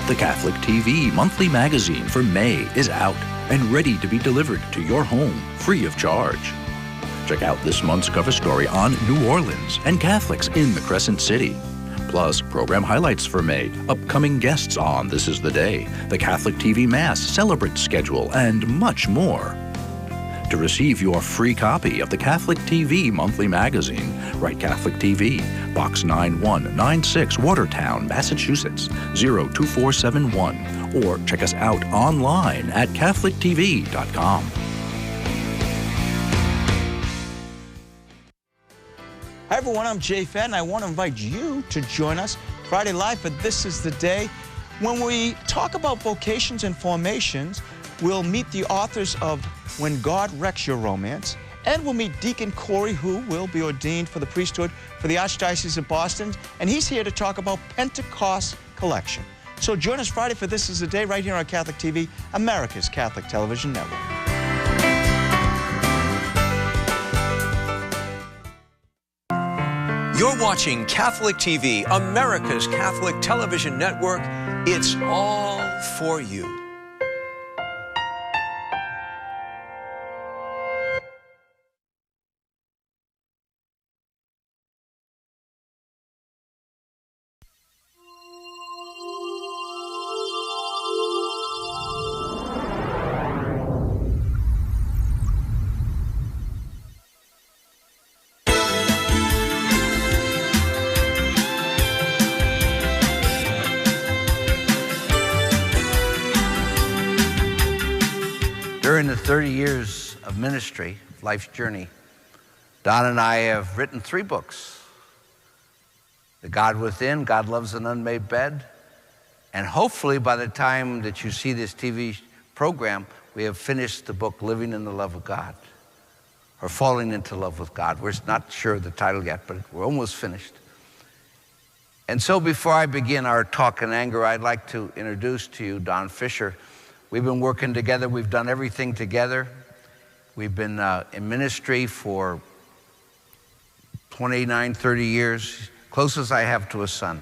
The Catholic TV monthly magazine for May is out and ready to be delivered to your home free of charge. Check out this month's cover story on New Orleans and Catholics in the Crescent City. Plus, program highlights for May, upcoming guests on This Is the Day, the Catholic TV Mass Celebrate schedule, and much more. To receive your free copy of the Catholic TV monthly magazine, write Catholic TV, Box 9196, Watertown, Massachusetts, 02471, or check us out online at catholictv.com. Hi everyone, I'm Jay Fadden. I want to invite you to join us Friday Live for This Is the Day. When we talk about vocations and formations, we'll meet the authors of When God Wrecks Your Romance, and we'll meet Deacon Corey, who will be ordained for the priesthood for the Archdiocese of Boston, and he's here to talk about Pentecost Collection. So join us Friday for This Is the Day right here on Catholic TV, America's Catholic Television Network. You're watching Catholic TV, America's Catholic Television Network. It's all for you. During the 30 years of ministry, life's journey, Don and I have written 3 books. The God Within, God Loves an Unmade Bed, and hopefully by the time that you see this TV program, we have finished the book Living in the Love of God, or Falling into Love with God. We're not sure of the title yet, but we're almost finished. And so before I begin our talk in anger, I'd like to introduce to you Don Fisher. We've been working together. We've done everything together. We've been in ministry for 29, 30 years, closest I have to a son.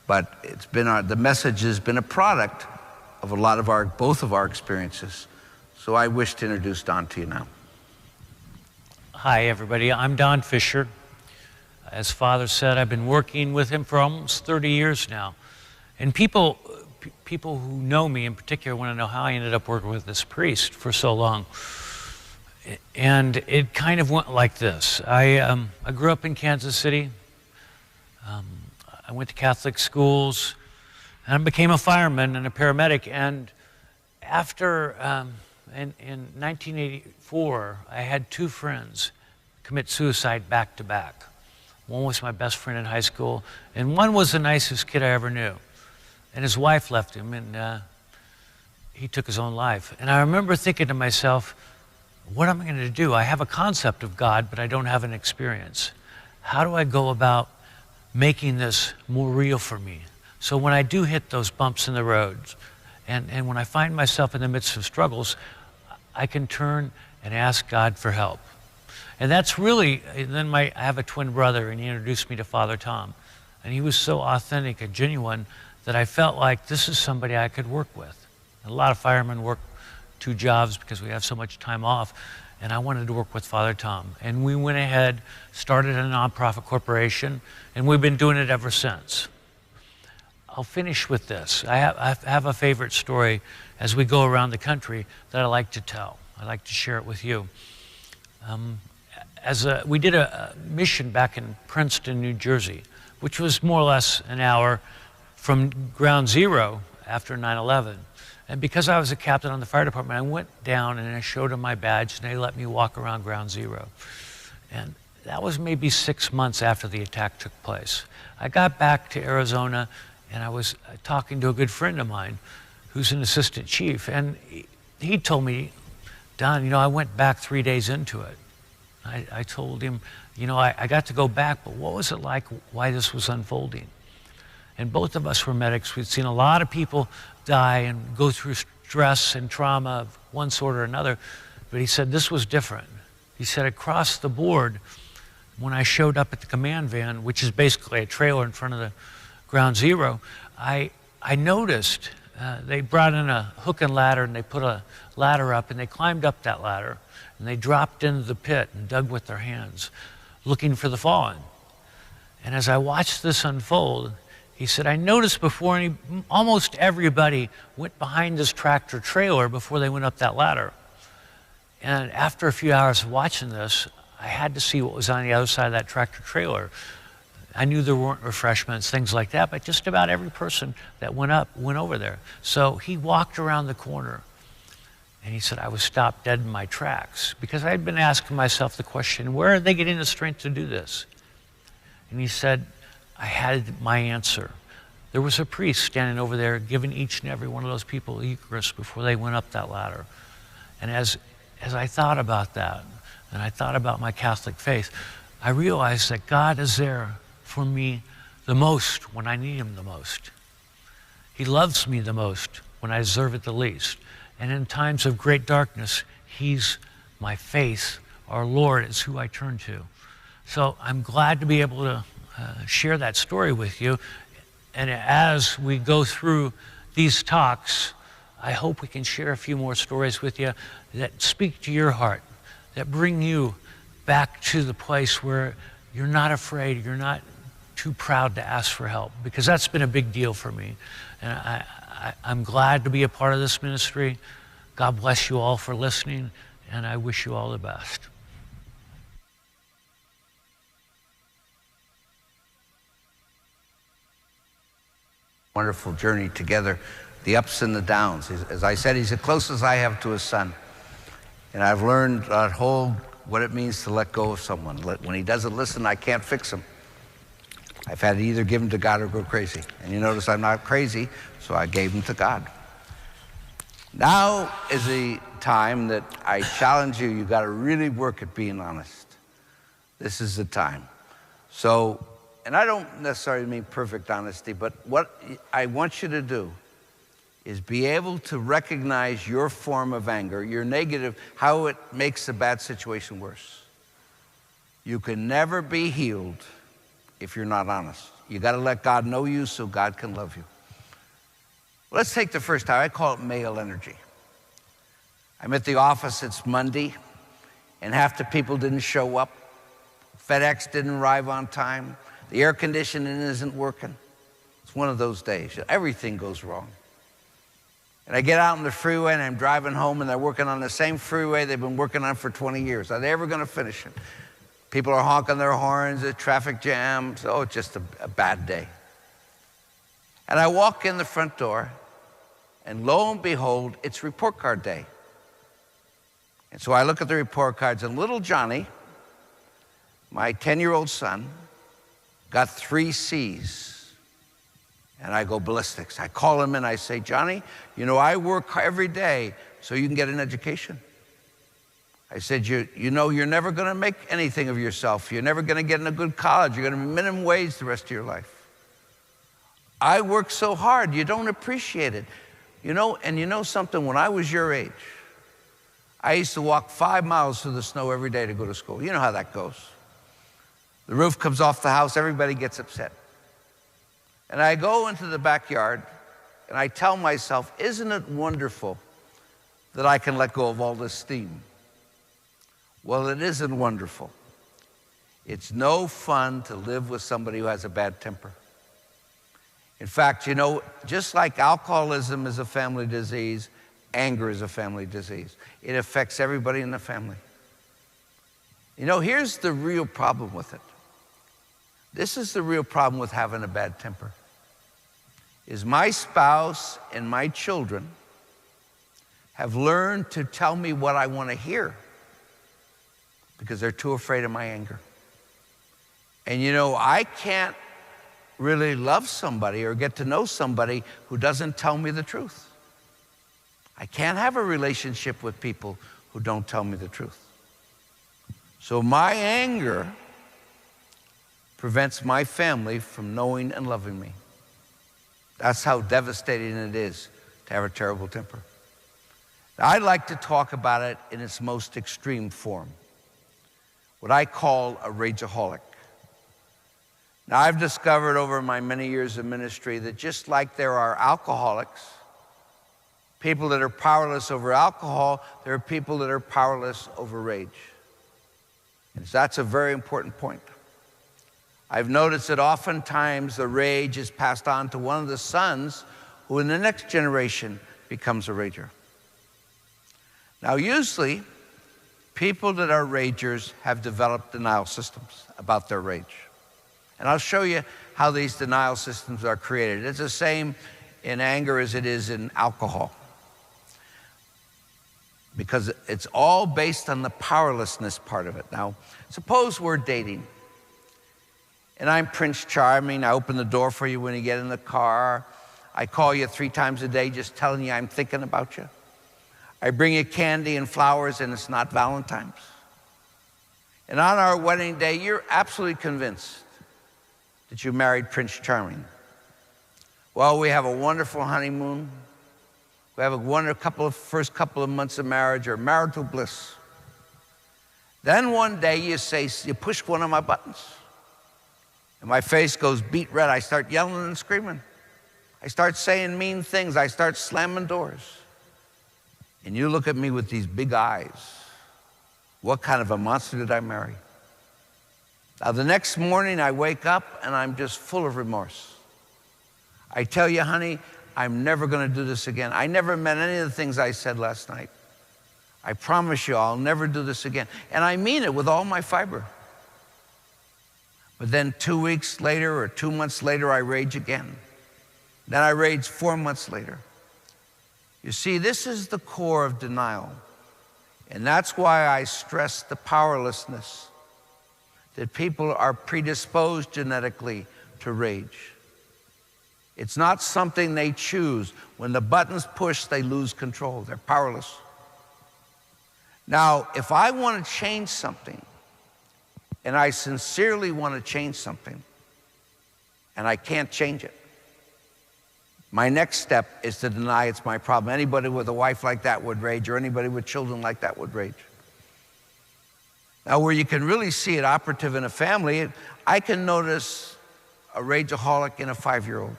But it's been the message has been a product of both of our experiences. So I wish to introduce Don to you now. Hi, everybody. I'm Don Fisher. As Father said, I've been working with him for almost 30 years now. And people who know me in particular want to know how I ended up working with this priest for so long. And it kind of went like this. I grew up in Kansas City. I went to Catholic schools, and I became a fireman and a paramedic. And after, in 1984, I had 2 friends commit suicide back to back. One was my best friend in high school, and one was the nicest kid I ever knew. And his wife left him, and he took his own life. And I remember thinking to myself, what am I going to do? I have a concept of God, but I don't have an experience. How do I go about making this more real for me? So when I do hit those bumps in the road, and when I find myself in the midst of struggles, I can turn and ask God for help. And that's really, then I have a twin brother, and he introduced me to Father Tom. And he was so authentic and genuine that I felt like this is somebody I could work with. A lot of firemen work 2 jobs because we have so much time off, and I wanted to work with Father Tom. And we went ahead, started a nonprofit corporation, and we've been doing it ever since. I'll finish with this. I have a favorite story as we go around the country that I like to tell. I like to share it with you. We did a mission back in Princeton, New Jersey, which was more or less an hour from ground zero after 9/11. And because I was a captain on the fire department, I went down and I showed them my badge, and they let me walk around ground zero. And that was maybe 6 months after the attack took place. I got back to Arizona, and I was talking to a good friend of mine who's an assistant chief, and he told me, Don, I went back 3 days into it. I told him, I got to go back, but what was it like, why this was unfolding? And both of us were medics. We'd seen a lot of people die and go through stress and trauma of one sort or another. But he said this was different. He said across the board, when I showed up at the command van, which is basically a trailer in front of the ground zero, I I noticed they brought in a hook and ladder, and they put a ladder up, and they climbed up that ladder, and they dropped into the pit and dug with their hands, looking for the fallen. And as I watched this unfold, he said, I noticed before almost everybody went behind this tractor trailer before they went up that ladder. And after a few hours of watching this, I had to see what was on the other side of that tractor trailer. I knew there weren't refreshments, things like that, but just about every person that went up went over there. So he walked around the corner, and he said, I was stopped dead in my tracks, because I had been asking myself the question, where are they getting the strength to do this? And he said, I had my answer. There was a priest standing over there giving each and every one of those people the Eucharist before they went up that ladder. And as I thought about that, and I thought about my Catholic faith, I realized that God is there for me the most when I need him the most. He loves me the most when I deserve it the least. And in times of great darkness, he's my faith. Our Lord is who I turn to. So I'm glad to be able to share that story with you. And as we go through these talks, I hope we can share a few more stories with you that speak to your heart, that bring you back to the place where you're not afraid, you're not too proud to ask for help, because that's been a big deal for me. And I'm glad to be a part of this ministry. God bless you all for listening, and I wish you all the best. Wonderful journey together, the ups and the downs. As I said, he's the closest I have to his son. And I've learned what it means to let go of someone. When he doesn't listen, I can't fix him. I've had to either give him to God or go crazy. And you notice I'm not crazy, so I gave him to God. Now is the time that I challenge you. You've got to really work at being honest. This is the time. So, and I don't necessarily mean perfect honesty, but what I want you to do is be able to recognize your form of anger, your negative, how it makes a bad situation worse. You can never be healed if you're not honest. You got to let God know you so God can love you. Let's take the first time. I call it male energy. I'm at the office, it's Monday, and half the people didn't show up. FedEx didn't arrive on time. The air conditioning isn't working. It's one of those days. Everything goes wrong. And I get out on the freeway and I'm driving home, and they're working on the same freeway they've been working on for 20 years. Are they ever going to finish it? People are honking their horns, a traffic jam. So it's just a bad day. And I walk in the front door, and lo and behold, it's report card day. And so I look at the report cards, and little Johnny, my 10-year-old son, got 3 C's. And I go ballistics. I call him and I say, Johnny, you know, I work every day so you can get an education. I said, you know, you're never going to make anything of yourself. You're never going to get in a good college. You're going to be minimum wage the rest of your life. I work so hard. You don't appreciate it. You know, and you know something? When I was your age, I used to walk 5 miles through the snow every day to go to school. You know how that goes. The roof comes off the house. Everybody gets upset. And I go into the backyard, and I tell myself, isn't it wonderful that I can let go of all this steam? Well, it isn't wonderful. It's no fun to live with somebody who has a bad temper. In fact, you know, just like alcoholism is a family disease, anger is a family disease. It affects everybody in the family. You know, here's the real problem with it. This is the real problem with having a bad temper. Is my spouse and my children have learned to tell me what I want to hear because they're too afraid of my anger. And you know, I can't really love somebody or get to know somebody who doesn't tell me the truth. I can't have a relationship with people who don't tell me the truth. So my anger prevents my family from knowing and loving me. That's how devastating it is to have a terrible temper. Now, I'd like to talk about it in its most extreme form, what I call a rageaholic. Now, I've discovered over my many years of ministry that just like there are alcoholics, people that are powerless over alcohol, there are people that are powerless over rage. And that's a very important point. I've noticed that oftentimes the rage is passed on to one of the sons who in the next generation becomes a rager. Now, usually, people that are ragers have developed denial systems about their rage. And I'll show you how these denial systems are created. It's the same in anger as it is in alcohol, because it's all based on the powerlessness part of it. Now, suppose we're dating, and I'm Prince Charming. I open the door for you when you get in the car. I call you 3 times a day just telling you I'm thinking about you. I bring you candy and flowers, and it's not Valentine's. And on our wedding day, you're absolutely convinced that you married Prince Charming. Well, we have a wonderful honeymoon. We have a first couple of months of marriage or marital bliss. Then one day you push one of my buttons. And my face goes beet red. I start yelling and screaming. I start saying mean things. I start slamming doors. And you look at me with these big eyes. What kind of a monster did I marry? Now, the next morning I wake up and I'm just full of remorse. I tell you, honey, I'm never going to do this again. I never meant any of the things I said last night. I promise you I'll never do this again. And I mean it with all my fiber. But then 2 weeks later or 2 months later, I rage again. Then I rage 4 months later. You see, this is the core of denial. And that's why I stress the powerlessness, that people are predisposed genetically to rage. It's not something they choose. When the button's pushed, they lose control. They're powerless. Now, if I want to change something, and I sincerely want to change something, and I can't change it, my next step is to deny it's my problem. Anybody with a wife like that would rage, or anybody with children like that would rage. Now, where you can really see it operative in a family, I can notice a rageaholic in a 5-year-old.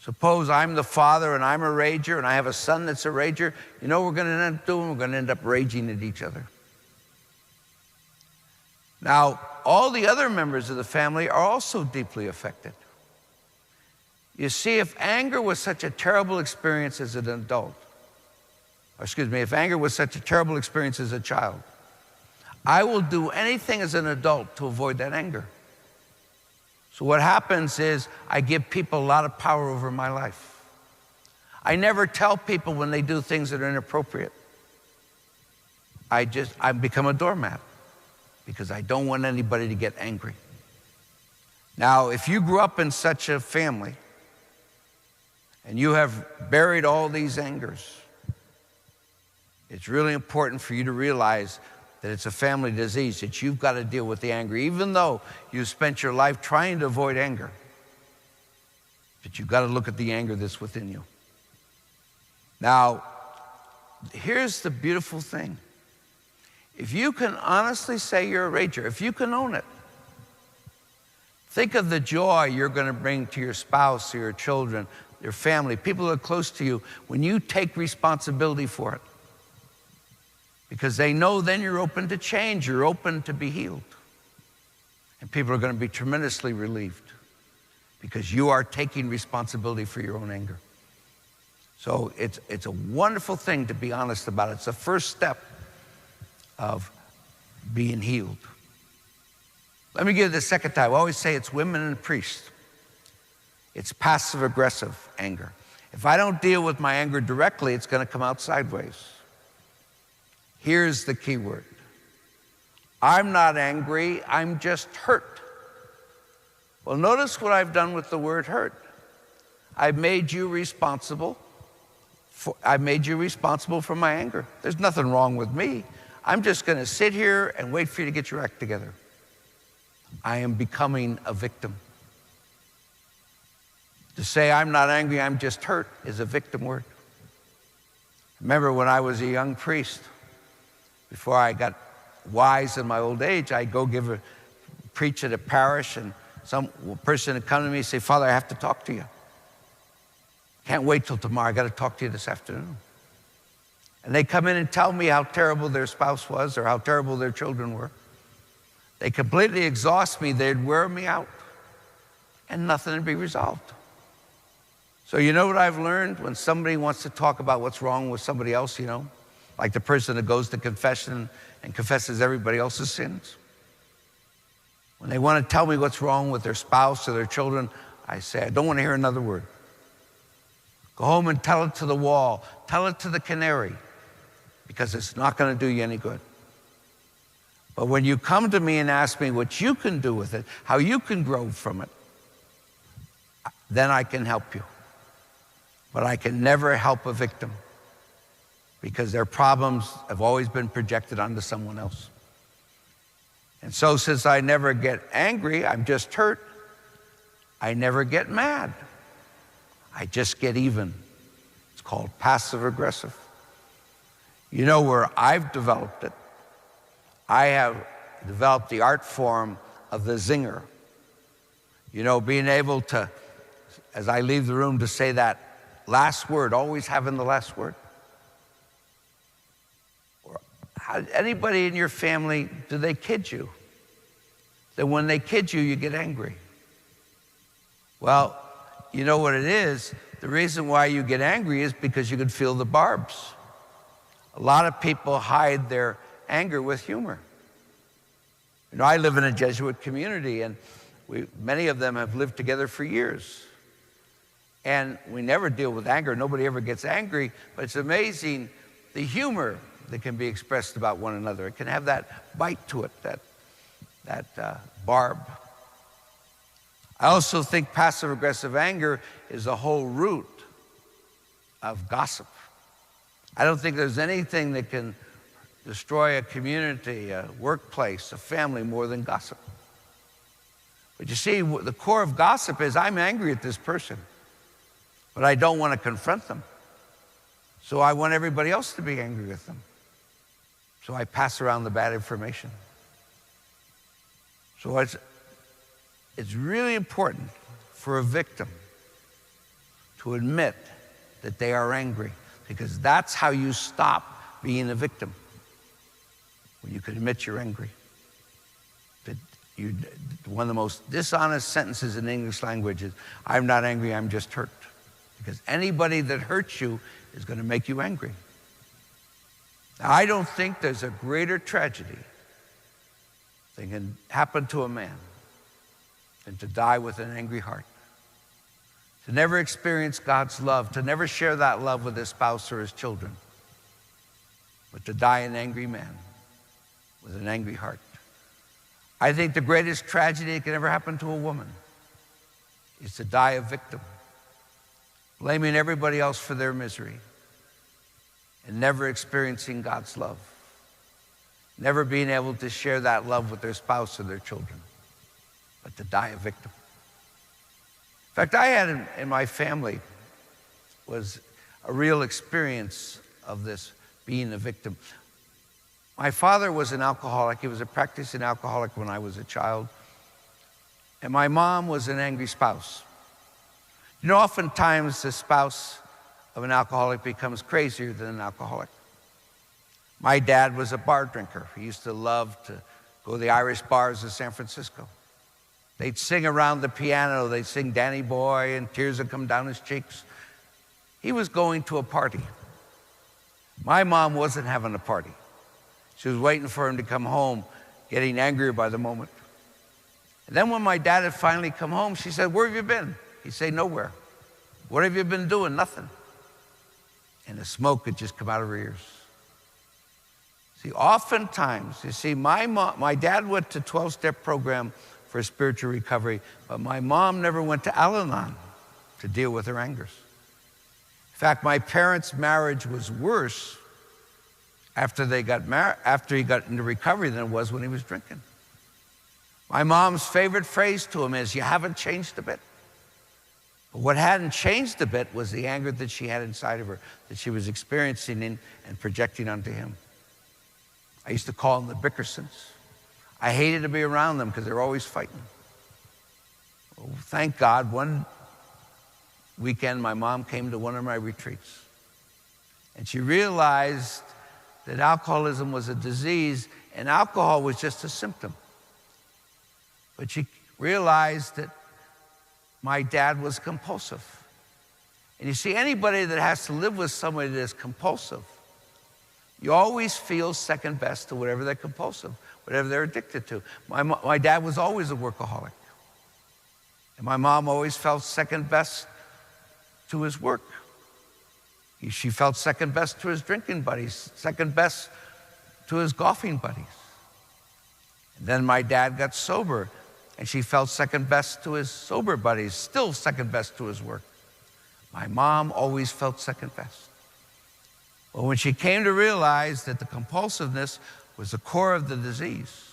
Suppose I'm the father and I'm a rager and I have a son that's a rager. You know what we're going to end up doing? We're going to end up raging at each other. Now, all the other members of the family are also deeply affected. You see, if anger was such a terrible experience as an adult, if anger was such a terrible experience as a child, I will do anything as an adult to avoid that anger. So what happens is I give people a lot of power over my life. I never tell people when they do things that are inappropriate. I become a doormat because I don't want anybody to get angry. Now, if you grew up in such a family and you have buried all these angers, it's really important for you to realize that it's a family disease, that you've got to deal with the anger, even though you spent your life trying to avoid anger. But you've got to look at the anger that's within you. Now, here's the beautiful thing. If you can honestly say you're a rager, if you can own it, think of the joy you're going to bring to your spouse, or your children, your family, people who are close to you, when you take responsibility for it. Because they know then you're open to change, you're open to be healed. And people are going to be tremendously relieved because you are taking responsibility for your own anger. So it's a wonderful thing to be honest about. It's the first step of being healed. Let me give you the second type. I always say it's women and priests. It's passive-aggressive anger. If I don't deal with my anger directly, it's going to come out sideways. Here's the key word. I'm not angry, I'm just hurt. Well, notice what I've done with the word hurt. I've made you responsible for my anger. There's nothing wrong with me. I'm just going to sit here and wait for you to get your act together. I am becoming a victim. To say I'm not angry, I'm just hurt is a victim word. Remember when I was a young priest, before I got wise in my old age, I'd go preach at a parish, and some person would come to me and say, Father, I have to talk to you. Can't wait till tomorrow. I got to talk to you this afternoon. And they come in and tell me how terrible their spouse was or how terrible their children were. They completely exhaust me. They'd wear me out, and nothing would be resolved. So you know what I've learned? When somebody wants to talk about what's wrong with somebody else, like the person that goes to confession and confesses everybody else's sins. When they want to tell me what's wrong with their spouse or their children, I say, I don't want to hear another word. Go home and tell it to the wall. Tell it to the canary, because it's not going to do you any good. But when you come to me and ask me what you can do with it, how you can grow from it, then I can help you. But I can never help a victim, because their problems have always been projected onto someone else. And so since I never get angry, I'm just hurt, I never get mad. I just get even. It's called passive aggressive. You know where I've developed it? I have developed the art form of the zinger. Being able to, as I leave the room, to say that last word, always having the last word. Or anybody in your family, do they kid you? That when they kid you, you get angry. Well, you know what it is? The reason why you get angry is because you can feel the barbs. A lot of people hide their anger with humor. I live in a Jesuit community, and many of them have lived together for years. And we never deal with anger. Nobody ever gets angry, but it's amazing the humor that can be expressed about one another. It can have that bite to it, that barb. I also think passive-aggressive anger is a whole root of gossip. I don't think there's anything that can destroy a community, a workplace, a family more than gossip. But you see, the core of gossip is I'm angry at this person, but I don't want to confront them. So I want everybody else to be angry with them. So I pass around the bad information. So it's really important for a victim to admit that they are angry, because that's how you stop being a victim. When you can admit you're angry. One of the most dishonest sentences in the English language is, I'm not angry, I'm just hurt. Because anybody that hurts you is going to make you angry. Now, I don't think there's a greater tragedy that can happen to a man than to die with an angry heart. To never experience God's love, to never share that love with his spouse or his children, but to die an angry man with an angry heart. I think the greatest tragedy that can ever happen to a woman is to die a victim, blaming everybody else for their misery and never experiencing God's love, never being able to share that love with their spouse or their children, but to die a victim. In fact, I had in my family was a real experience of this, being a victim. My father was an alcoholic. He was a practicing alcoholic when I was a child. And my mom was an angry spouse. Oftentimes the spouse of an alcoholic becomes crazier than an alcoholic. My dad was a bar drinker. He used to love to go to the Irish bars of San Francisco. They'd sing around the piano. They'd sing Danny Boy, and tears would come down his cheeks. He was going to a party. My mom wasn't having a party. She was waiting for him to come home, getting angrier by the moment. And then when my dad had finally come home, she said, "Where have you been?" He'd say, "Nowhere." "What have you been doing?" "Nothing." And the smoke would just come out of her ears. See, oftentimes, my dad went to 12-step program for spiritual recovery, but my mom never went to Al-Anon to deal with her angers. In fact, my parents' marriage was worse after he got into recovery than it was when he was drinking. My mom's favorite phrase to him is, "You haven't changed a bit." But what hadn't changed a bit was the anger that she had inside of her, that she was experiencing and projecting onto him. I used to call them the Bickersons. I hated to be around them because they're always fighting. Well, thank God, one weekend my mom came to one of my retreats. And she realized that alcoholism was a disease and alcohol was just a symptom. But she realized that my dad was compulsive. And you see, anybody that has to live with somebody that is compulsive, you always feel second best to whatever they're compulsive, whatever they're addicted to. My dad was always a workaholic. And my mom always felt second best to his work. She felt second best to his drinking buddies, second best to his golfing buddies. And then my dad got sober, and she felt second best to his sober buddies, still second best to his work. My mom always felt second best. Well, when she came to realize that the compulsiveness was the core of the disease,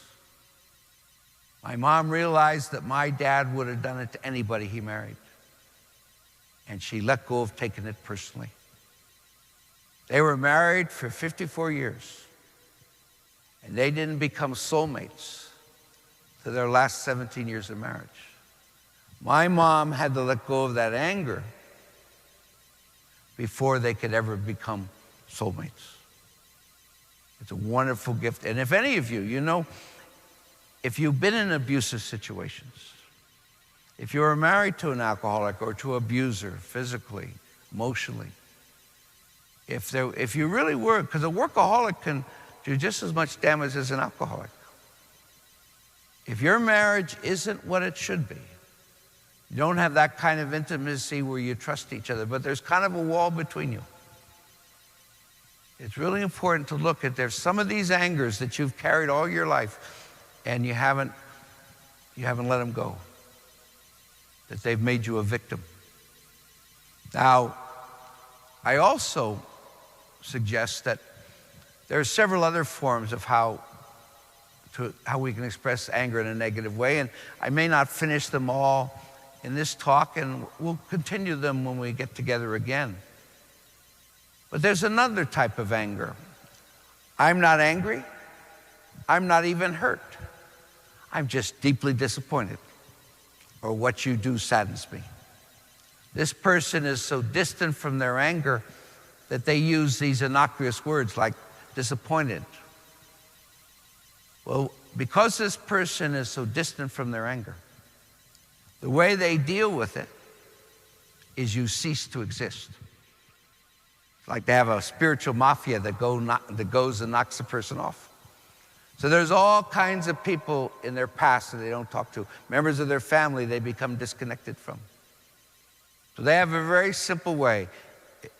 my mom realized that my dad would have done it to anybody he married. And she let go of taking it personally. They were married for 54 years, and they didn't become soulmates to their last 17 years of marriage. My mom had to let go of that anger before they could ever become soulmates. It's a wonderful gift. And if any of you, if you've been in abusive situations, if you were married to an alcoholic or to an abuser, physically, emotionally, if you really were, because a workaholic can do just as much damage as an alcoholic. If your marriage isn't what it should be, you don't have that kind of intimacy where you trust each other, but there's kind of a wall between you. It's really important to look at, there's some of these angers that you've carried all your life and you haven't let them go, that they've made you a victim. Now, I also suggest that there are several other forms of how we can express anger in a negative way, and I may not finish them all in this talk, and we'll continue them when we get together again. But there's another type of anger. I'm not angry. I'm not even hurt. I'm just deeply disappointed, or what you do saddens me. This person is so distant from their anger that they use these innocuous words like disappointed. Well, because this person is so distant from their anger, the way they deal with it is you cease to exist. It's like they have a spiritual mafia that goes and knocks the person off. So there's all kinds of people in their past that they don't talk to. Members of their family they become disconnected from. So they have a very simple way.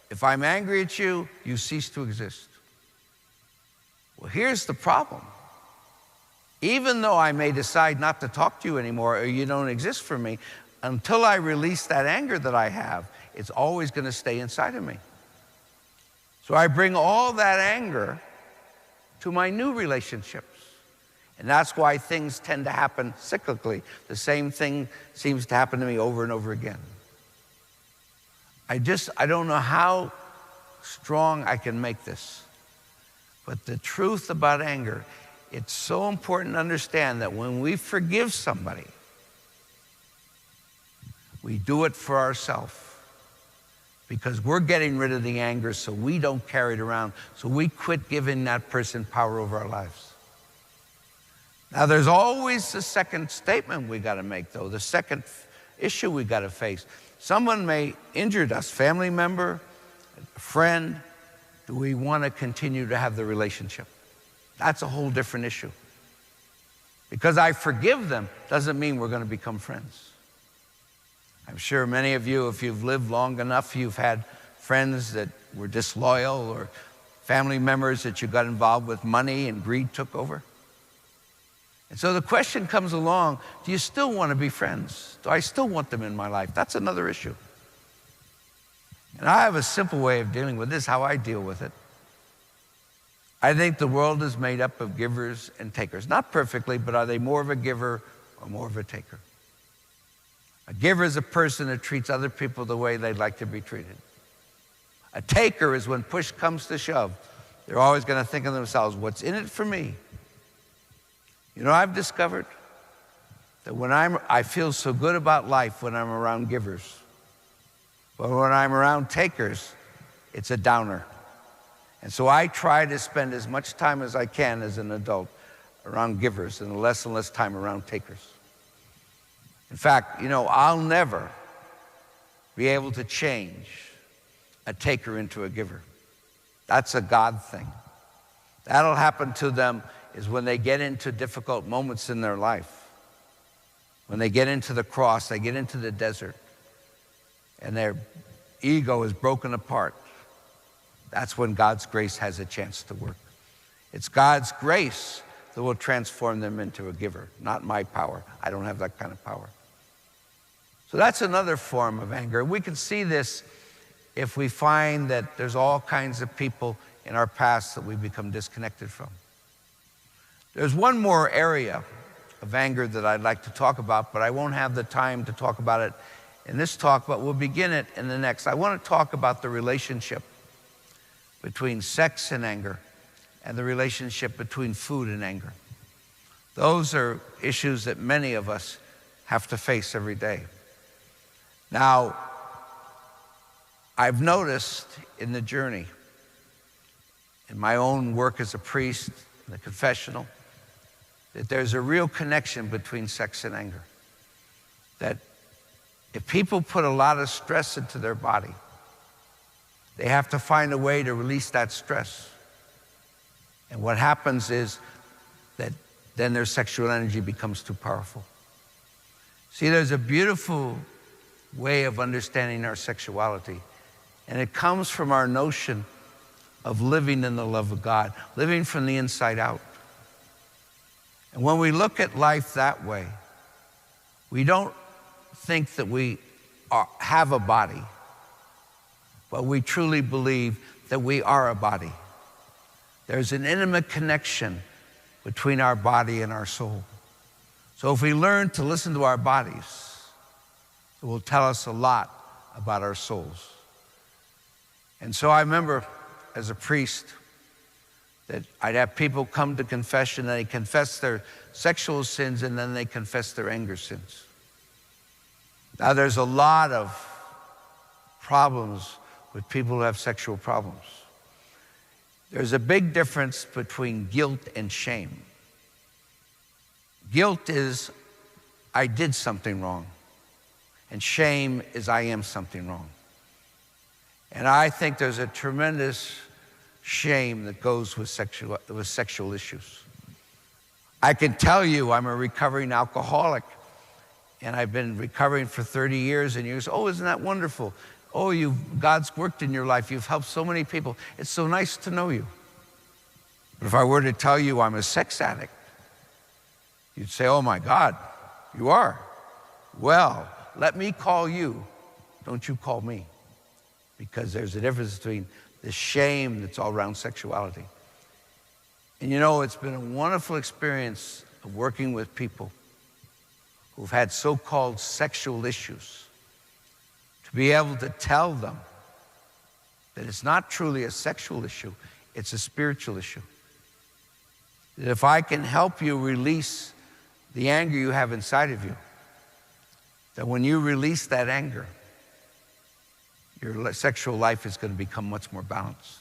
If I'm angry at you, you cease to exist. Well, here's the problem. Even though I may decide not to talk to you anymore, or you don't exist for me, until I release that anger that I have, it's always going to stay inside of me. So I bring all that anger to my new relationships. And that's why things tend to happen cyclically. The same thing seems to happen to me over and over again. I don't know how strong I can make this. But the truth about anger, it's so important to understand that when we forgive somebody, we do it for ourselves. Because we're getting rid of the anger so we don't carry it around. So we quit giving that person power over our lives. Now there's always the second statement we got to make though, the second issue we got to face. Someone may injure us, family member, a friend. Do we want to continue to have the relationship? That's a whole different issue. Because I forgive them doesn't mean we're going to become friends. I'm sure many of you, if you've lived long enough, you've had friends that were disloyal or family members that you got involved with, money and greed took over. And so the question comes along, do you still want to be friends? Do I still want them in my life? That's another issue. And I have a simple way of dealing with this, how I deal with it. I think the world is made up of givers and takers. Not perfectly, but are they more of a giver or more of a taker? A giver is a person that treats other people the way they'd like to be treated. A taker is when push comes to shove. They're always going to think of themselves, what's in it for me? You know, I've discovered that I feel so good about life when I'm around givers. But when I'm around takers, it's a downer. And so I try to spend as much time as I can as an adult around givers and less time around takers. In fact, you know, I'll never be able to change a taker into a giver. That's a God thing. That'll happen to them is when they get into difficult moments in their life. When they get into the cross, they get into the desert, and their ego is broken apart. That's when God's grace has a chance to work. It's God's grace that will transform them into a giver, not my power. I don't have that kind of power. So that's another form of anger. We can see this if we find that there's all kinds of people in our past that we become disconnected from. There's one more area of anger that I'd like to talk about, but I won't have the time to talk about it in this talk, but we'll begin it in the next. I want to talk about the relationship between sex and anger and the relationship between food and anger. Those are issues that many of us have to face every day. Now, I've noticed in the journey, in my own work as a priest, in the confessional, that there's a real connection between sex and anger. That if people put a lot of stress into their body, they have to find a way to release that stress. And what happens is that then their sexual energy becomes too powerful. See, there's a beautiful way of understanding our sexuality, and it comes from our notion of living in the love of God, living from the inside out. And when we look at life that way, we don't think that we have a body, but we truly believe that we are a body. There's an intimate connection between our body and our soul. So if we learn to listen to our bodies, it will tell us a lot about our souls. And so I remember as a priest that I'd have people come to confession and they confess their sexual sins and then they confess their anger sins. Now there's a lot of problems with people who have sexual problems. There's a big difference between guilt and shame. Guilt is, I did something wrong. And shame is, I am something wrong. And I think there's a tremendous shame that goes with sexual issues. I can tell you I'm a recovering alcoholic, and I've been recovering for 30 years, and you say, oh, isn't that wonderful? Oh, God's worked in your life. You've helped so many people. It's so nice to know you. But if I were to tell you I'm a sex addict, you'd say, oh my God, you are? Well, let me call you. Don't you call me. Because there's a difference between the shame that's all around sexuality. And you know, it's been a wonderful experience of working with people who've had so-called sexual issues, to be able to tell them that it's not truly a sexual issue, it's a spiritual issue. That if I can help you release the anger you have inside of you, that when you release that anger, your sexual life is going to become much more balanced.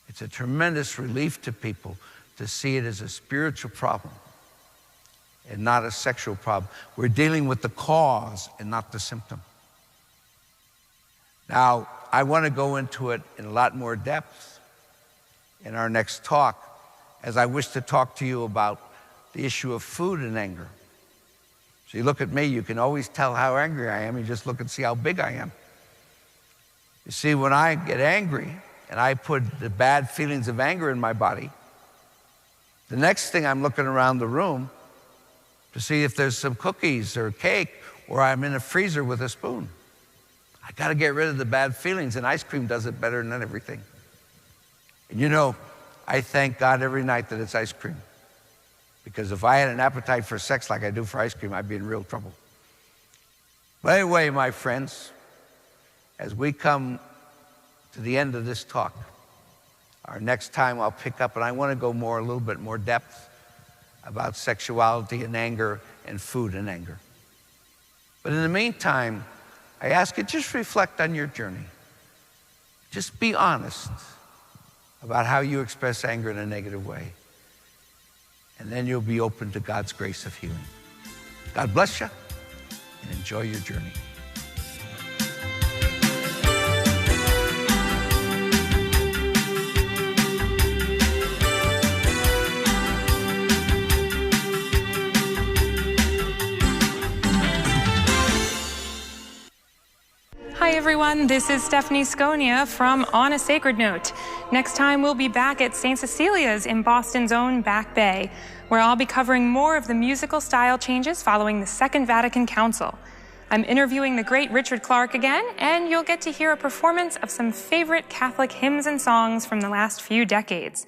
It's a tremendous relief to people to see it as a spiritual problem and not a sexual problem. We're dealing with the cause and not the symptom. Now, I want to go into it in a lot more depth in our next talk, as I wish to talk to you about the issue of food and anger. So you look at me, you can always tell how angry I am. You just look and see how big I am. You see, when I get angry and I put the bad feelings of anger in my body, the next thing I'm looking around the room to see if there's some cookies or cake, or I'm in a freezer with a spoon. I got to get rid of the bad feelings, and ice cream does it better than everything. And you know, I thank God every night that it's ice cream. Because if I had an appetite for sex like I do for ice cream, I'd be in real trouble. But anyway, my friends, as we come to the end of this talk, our next time I'll pick up, and I want to go a little bit more depth. about sexuality and anger and food and anger. But in the meantime, I ask you, just reflect on your journey. Just be honest about how you express anger in a negative way. And then you'll be open to God's grace of healing. God bless you, and enjoy your journey. Hi everyone, this is Stephanie Sconia from On a Sacred Note. Next time we'll be back at St. Cecilia's in Boston's own Back Bay, where I'll be covering more of the musical style changes following the Second Vatican Council. I'm interviewing the great Richard Clark again, and you'll get to hear a performance of some favorite Catholic hymns and songs from the last few decades.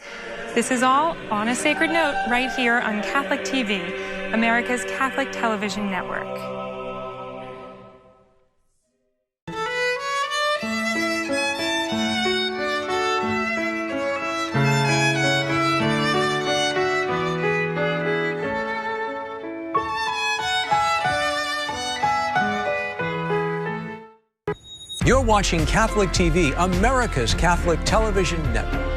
This is all On a Sacred Note right here on Catholic TV, America's Catholic television network. You're watching Catholic TV, America's Catholic television network.